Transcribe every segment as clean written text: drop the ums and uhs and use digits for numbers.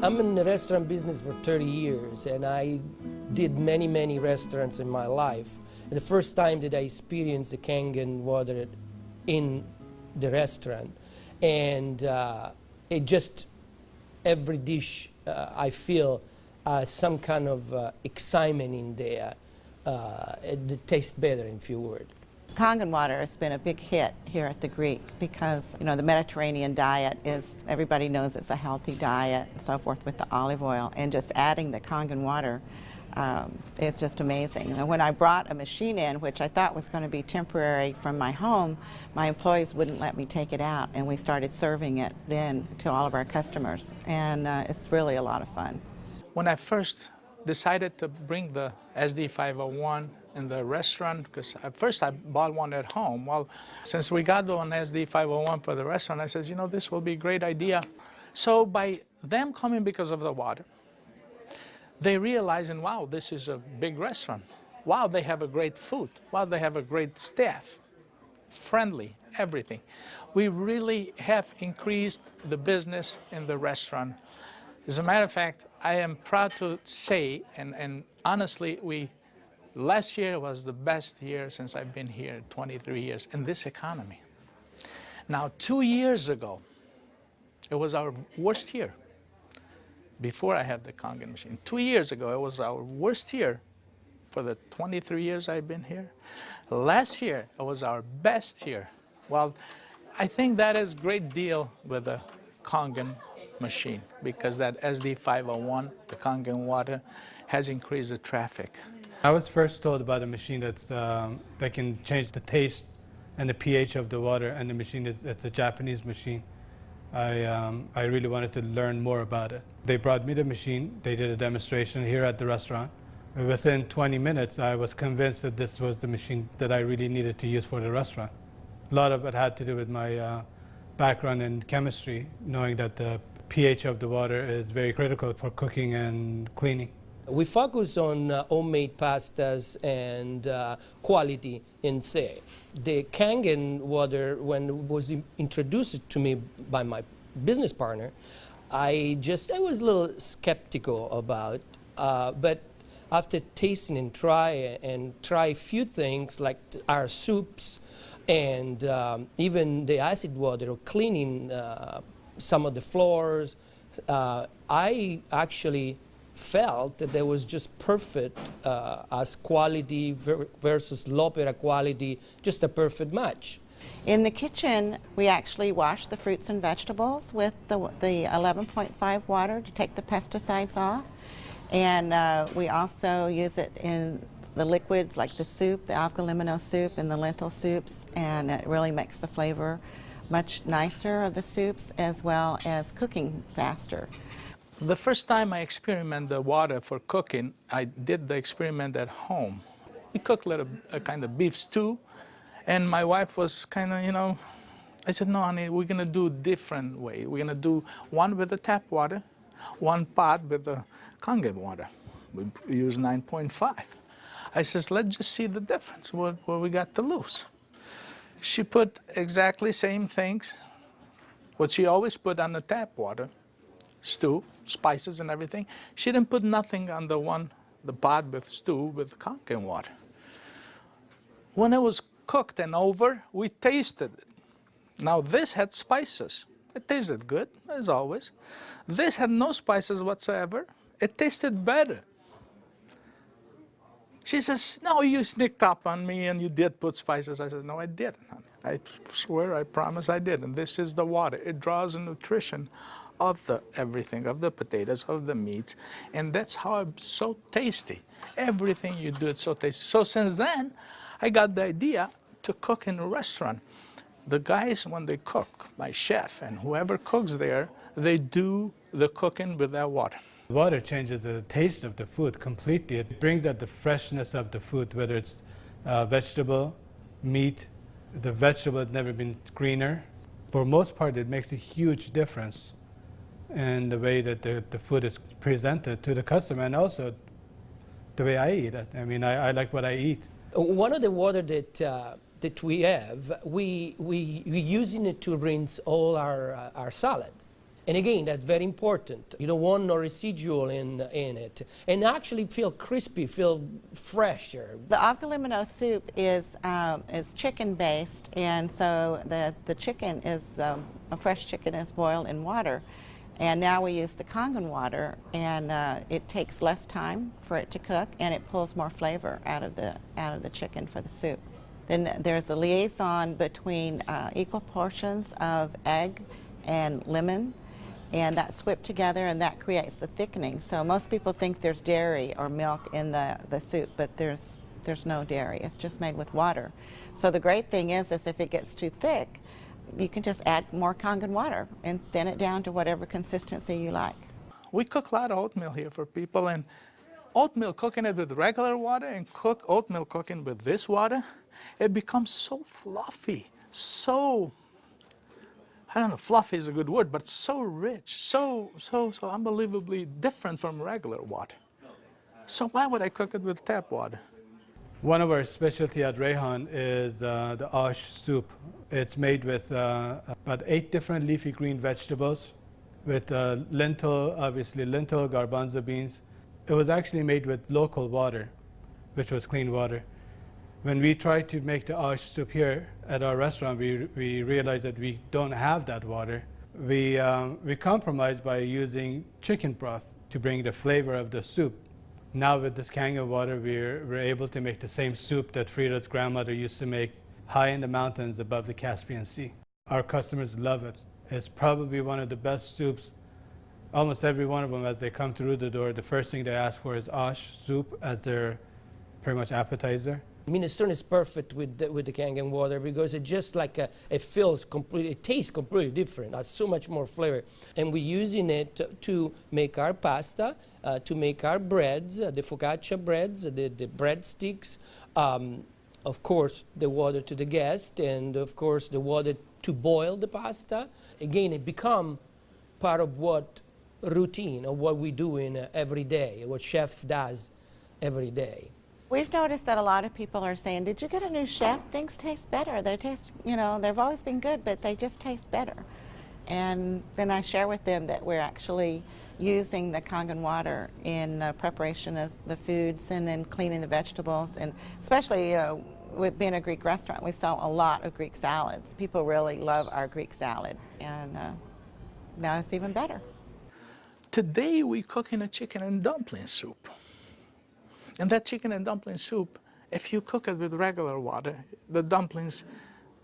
I'm in the restaurant business for 30 years, and I did many restaurants in my life. And the first time that I experienced the Kangen water in the restaurant, and it just, every dish I feel some kind of excitement in there. It tastes better, in few words. Kangen water has been a big hit here at the Greek because, you know, the Mediterranean diet is, everybody knows it's a healthy diet and so forth with the olive oil, and just adding the Kangen water is just amazing. And when I brought a machine in, which I thought was going to be temporary from my home, my employees wouldn't let me take it out, and we started serving it then to all of our customers, and it's really a lot of fun. When I first decided to bring the SD501 in the restaurant, because at first I bought one at home. Well, since we got one SD501 for the restaurant, I said, you know, this will be a great idea. So by them coming because of the water, they realizing, wow, this is a big restaurant. Wow, they have a great food. Wow, they have a great staff, friendly, everything. We really have increased the business in the restaurant. As a matter of fact, I am proud to say, and honestly, last year was the best year since I've been here, 23 years, in this economy. Now, 2 years ago, it was our worst year, before I had the Kangen machine. 2 years ago, it was our worst year for the 23 years I've been here. Last year, it was our best year. Well, I think that is a great deal with the Kangen machine, because that SD501, the Kangen water, has increased the traffic. I was first told about a machine that can change the taste and the pH of the water, and the machine it's a Japanese machine. I really wanted to learn more about it. They brought me the machine, they did a demonstration here at the restaurant. Within 20 minutes, I was convinced that this was the machine that I really needed to use for the restaurant. A lot of it had to do with my background in chemistry, knowing that the pH of the water is very critical for cooking and cleaning. We focus on homemade pastas and quality in say. The Kangen water, when it was introduced to me by my business partner, I was a little skeptical about, but after tasting and try a few things like our soups and even the acid water or cleaning some of the floors, I actually felt that there was just perfect as quality versus low-opera quality, just a perfect match. In the kitchen, we actually wash the fruits and vegetables with the 11.5 water to take the pesticides off. And we also use it in the liquids like the soup, the algalimino soup and the lentil soups, and it really makes the flavor much nicer of the soups, as well as cooking faster. The first time I experimented the water for cooking, I did the experiment at home. We cooked a kind of beef stew, and my wife was kind of, you know, I said, no, honey, we're going to do a different way. We're going to do one with the tap water, one pot with the Kangen water. We use 9.5. I says, let's just see the difference, what we got to lose. She put exactly same things, what she always put on the tap water, stew, spices and everything. She didn't put nothing on the pot with stew with Kangen water. When it was cooked and over, we tasted it. Now this had spices. It tasted good, as always. This had no spices whatsoever. It tasted better. She says, no, you sneaked up on me and you did put spices. I said, no, I didn't. I swear, I promise I did. And this is the water. It draws the nutrition of the everything, of the potatoes, of the meats. And that's how it's so tasty. Everything you do, it's so tasty. So since then, I got the idea to cook in a restaurant. The guys, when they cook, my chef and whoever cooks there, they do the cooking with that water. Water changes the taste of the food completely. It brings out the freshness of the food, whether it's vegetable, meat. The vegetable has never been greener. For most part, it makes a huge difference in the way that the food is presented to the customer, and also the way I eat it. I mean, I like what I eat. One of the water that we have, we using it to rinse all our salad. And again, that's very important. You don't want no residual in it. And actually feel crispy, feel fresher. The avgalimino soup is chicken-based, and so the chicken is, a fresh chicken is boiled in water. And now we use the Kangen water, and it takes less time for it to cook, and it pulls more flavor out of the chicken for the soup. Then there's a liaison between equal portions of egg and lemon, and that's whipped together, and that creates the thickening. So most people think there's dairy or milk in the soup, but there's no dairy. It's just made with water. So the great thing is if it gets too thick, you can just add more Kangen water and thin it down to whatever consistency you like. We cook a lot of oatmeal here for people, and oatmeal cooking it with regular water and oatmeal cooking with this water, it becomes so fluffy, so, I don't know, fluffy is a good word, but so rich, so unbelievably different from regular water. So why would I cook it with tap water? One of our specialty at Rehan is the ash soup. It's made with about 8 different leafy green vegetables, with lentil, obviously lentil, garbanzo beans. It was actually made with local water, which was clean water. When we tried to make the ash soup here at our restaurant, we realized that we don't have that water. We compromised by using chicken broth to bring the flavor of the soup. Now with this Kangen water, we're able to make the same soup that Frida's grandmother used to make high in the mountains above the Caspian Sea. Our customers love it. It's probably one of the best soups. Almost every one of them, as they come through the door, the first thing they ask for is ash soup as their pretty much appetizer. Minestrone is perfect with the Kangen water because it just like it feels completely, it tastes completely different. It has so much more flavor. And we're using it to make our pasta, to make our breads, the focaccia breads, the breadsticks, of course the water to the guest, and of course the water to boil the pasta. Again, it become part of what routine of what we do in every day, what chef does every day. We've noticed that a lot of people are saying, did you get a new chef? Things taste better. They taste, they've always been good, but they just taste better. And then I share with them that we're actually using the Kangen water in preparation of the foods and in cleaning the vegetables. And especially, with being a Greek restaurant, we sell a lot of Greek salads. People really love our Greek salad, and now it's even better. Today we're cooking a chicken and dumpling soup. And that chicken and dumpling soup, if you cook it with regular water, the dumplings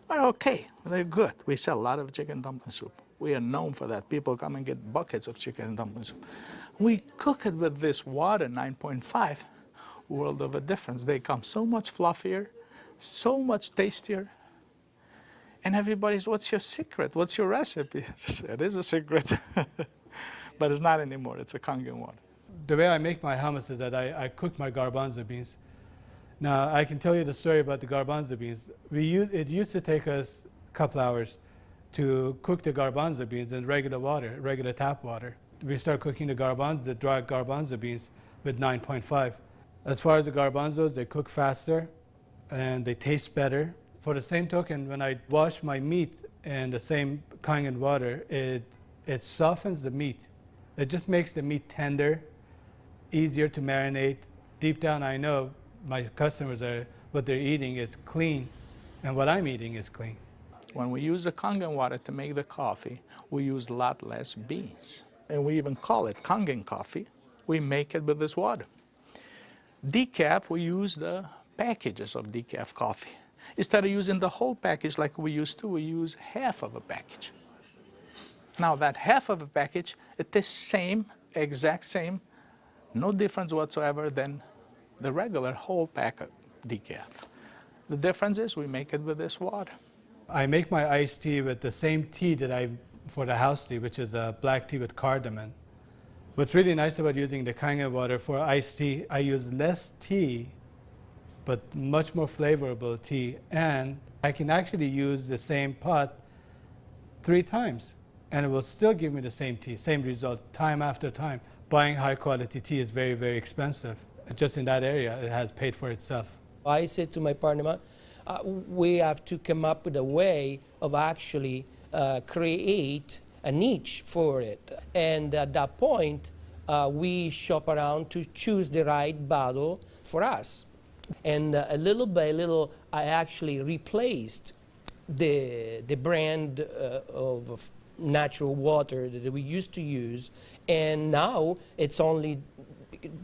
are okay. They're good. We sell a lot of chicken dumpling soup. We are known for that. People come and get buckets of chicken and dumpling soup. We cook it with this water, 9.5, world of a difference. They come so much fluffier, so much tastier. And everybody's, what's your secret? What's your recipe? It is a secret, but it's not anymore. It's a Kangen water. The way I make my hummus is that I cook my garbanzo beans. Now, I can tell you the story about the garbanzo beans. It used to take us a couple hours to cook the garbanzo beans in regular water, regular tap water. We start cooking the dry garbanzo beans with 9.5. As far as the garbanzos, they cook faster and they taste better. For the same token, when I wash my meat in the same Kangen water, it softens the meat. It just makes the meat tender, easier to marinate. Deep down, I know my customers what they're eating is clean, and what I'm eating is clean. When we use the Kangen water to make the coffee, we use a lot less beans. And we even call it Kangen coffee. We make it with this water. Decaf, we use the packages of decaf coffee. Instead of using the whole package like we used to, we use half of a package. Now that half of a package, it is same, exact same, no difference whatsoever than the regular whole pack of decaf. The difference is we make it with this water. I make my iced tea with the same tea that for the house tea, which is a black tea with cardamom. What's really nice about using the Kangen water for iced tea, I use less tea, but much more flavorful tea, and I can actually use the same pot 3 times, and it will still give me the same tea, same result, time after time. Buying high quality tea is very, very expensive. Just in that area, it has paid for itself. I said to my partner, we have to come up with a way of actually create a niche for it. And at that point, we shop around to choose the right bottle for us. And little by little, I actually replaced the brand of natural water that we used to use, and now it's only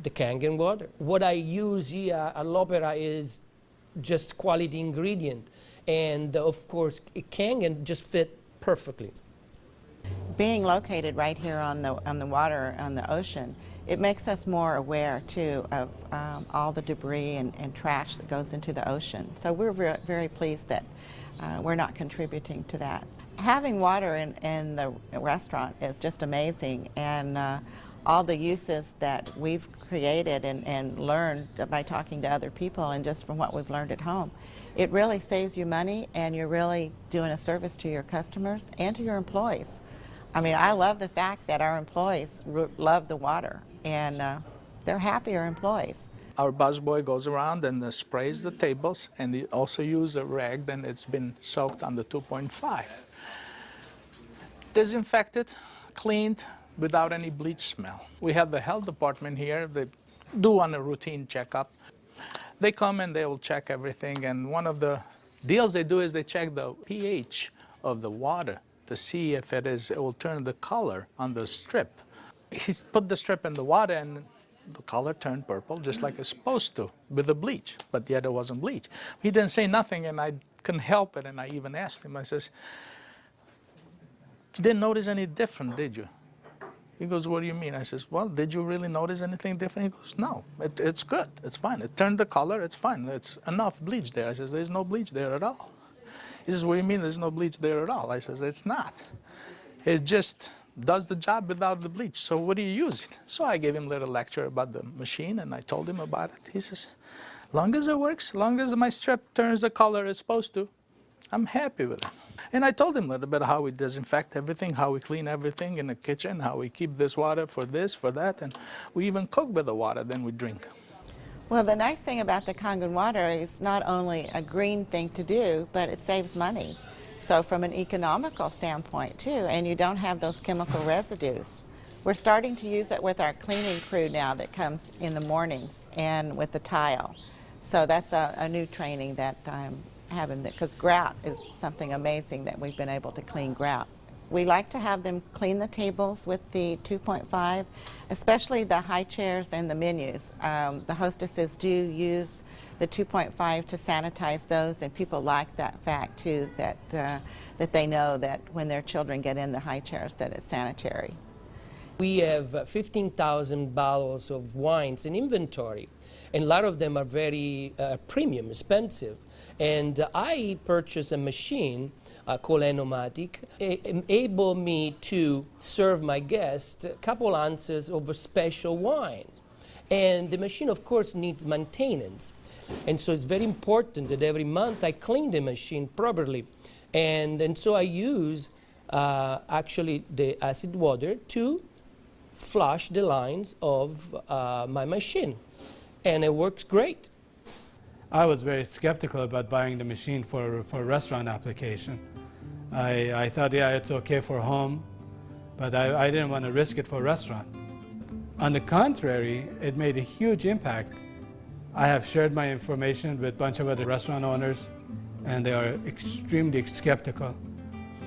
the Kangen water. What I use here at L'Opera is just quality ingredient, and of course, Kangen just fit perfectly. Being located right here on the water, on the ocean, it makes us more aware too of all the debris and trash that goes into the ocean. So we're very pleased that we're not contributing to that. Having water in the restaurant is just amazing, and all the uses that we've created and learned by talking to other people and just from what we've learned at home, it really saves you money, and you're really doing a service to your customers and to your employees. I mean, I love the fact that our employees love the water, and they're happier employees. Our busboy goes around and sprays the tables, and he also uses a rag, then it's been soaked on the 2.5. Disinfected, cleaned, without any bleach smell. We have the health department here. They do on a routine checkup. They come and they will check everything, and one of the deals they do is they check the pH of the water to see if it will turn the color on the strip. He put the strip in the water, and the color turned purple, just like it's supposed to, with the bleach, but yet it wasn't bleach. He didn't say nothing, and I couldn't help it, and I even asked him, I says, "You didn't notice any different, did you?" He goes, "What do you mean?" I says, "Well, did you really notice anything different?" He goes, "No, it's good, it's fine. It turned the color, it's fine. It's enough bleach there." I says, "There's no bleach there at all." He says, "What do you mean there's no bleach there at all?" I says, "It's not. It just does the job without the bleach. So what do you use it?" So I gave him a little lecture about the machine, and I told him about it. He says, "Long as it works, long as my strip turns the color it's supposed to, I'm happy with it." And I told him a little bit how we disinfect everything, how we clean everything in the kitchen, how we keep this water for this, for that, and we even cook with the water, then we drink. Well, the nice thing about the Kangen water is not only a green thing to do, but it saves money. So from an economical standpoint too, and you don't have those chemical residues. We're starting to use it with our cleaning crew now that comes in the mornings and with the tile. So that's a new training that I'm having, because grout is something amazing that we've been able to clean grout. We like to have them clean the tables with the 2.5, especially the high chairs and the menus. The hostesses do use the 2.5 to sanitize those, and people like that fact too, that they know that when their children get in the high chairs that it's sanitary. We have 15,000 bottles of wines in inventory, and a lot of them are very premium, expensive. And I purchased a machine called Enagic, able me to serve my guests a couple ounces of a special wine. And the machine, of course, needs maintenance. And so it's very important that every month I clean the machine properly. And so I use actually the acid water to flush the lines of my machine. And it works great. I was very skeptical about buying the machine for restaurant application. I thought, yeah, it's okay for home, but I didn't want to risk it for restaurant. On the contrary, it made a huge impact. I have shared my information with a bunch of other restaurant owners, and they are extremely skeptical.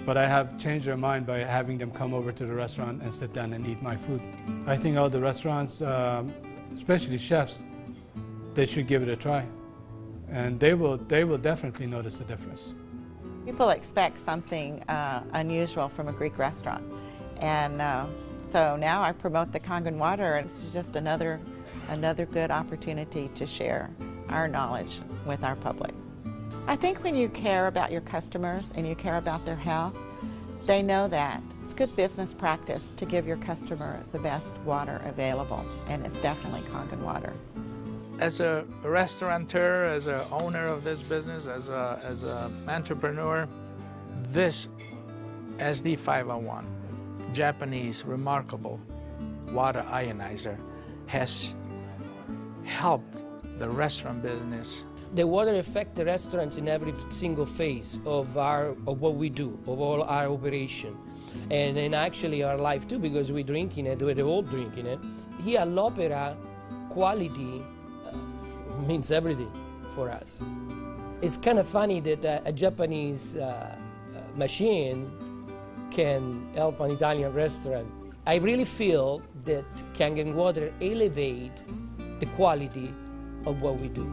But I have changed their mind by having them come over to the restaurant and sit down and eat my food. I think all the restaurants, especially chefs, they should give it a try. And they will definitely notice the difference. People expect something unusual from a Greek restaurant. And so now I promote the Kangen water, and it's just another good opportunity to share our knowledge with our public. I think when you care about your customers and you care about their health, they know that. It's good business practice to give your customer the best water available, and it's definitely Kangen water. As a restaurateur, as an owner of this business, as an entrepreneur, this SD501, Japanese remarkable water ionizer, has helped the restaurant business. The water affects the restaurants in every single phase of what we do, of all our operation, and actually our life too, because we're drinking it, we're all drinking it. Here at l'Opera, quality means everything for us. It's kind of funny that a Japanese machine can help an Italian restaurant. I really feel that Kangen water elevate the quality of what we do.